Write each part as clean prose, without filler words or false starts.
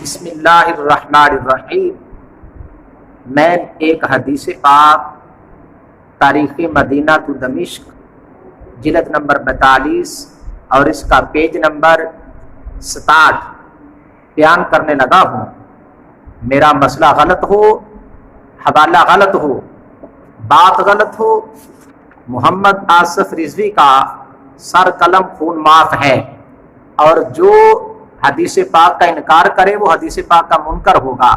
بسم اللہ الرحمن الرحیم۔ میں ایک حدیث پاک تاریخ مدینہ تو دمشق جلد نمبر 42 اور اس کا پیج نمبر 67 بیان کرنے لگا ہوں۔ میرا مسئلہ غلط ہو، حوالہ غلط ہو، بات غلط ہو، محمد آصف رضوی کا سر قلم خون معاف ہے، اور جو حدیث پاک کا انکار کرے وہ حدیث پاک کا منکر ہوگا۔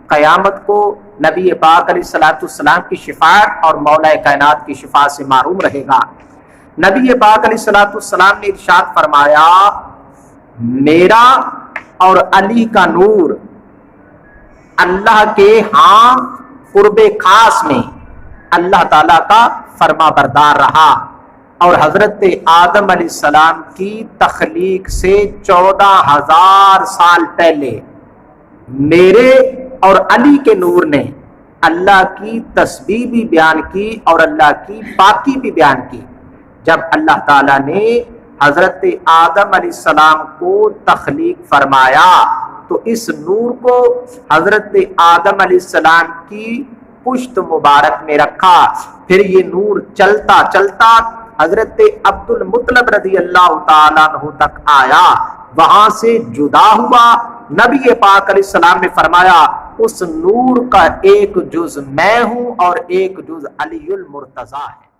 قیامت کو نبی پاک علیہ السلام کی شفاعت اور مولا کائنات کی شفاعت سے محروم رہے گا۔ نبی پاک علیہ السلام نے ارشاد فرمایا، میرا اور علی کا نور اللہ کے ہاں قرب خاص میں اللہ تعالیٰ کا فرما بردار رہا، اور حضرت آدم علیہ السلام کی تخلیق سے 14,000 سال پہلے میرے اور علی کے نور نے اللہ کی تسبیح بھی بیان کی اور اللہ کی پاکی بھی بیان کی۔ جب اللہ تعالیٰ نے حضرت آدم علیہ السلام کو تخلیق فرمایا تو اس نور کو حضرت آدم علیہ السلام کی پشت مبارک میں رکھا، پھر یہ نور چلتا چلتا حضرت عبد المطلب رضی اللہ تعالیٰ عنہ تک آیا، وہاں سے جدا ہوا۔ نبی پاک علیہ السلام نے فرمایا، اس نور کا ایک جز میں ہوں اور ایک جز علی المرتضیٰ ہے۔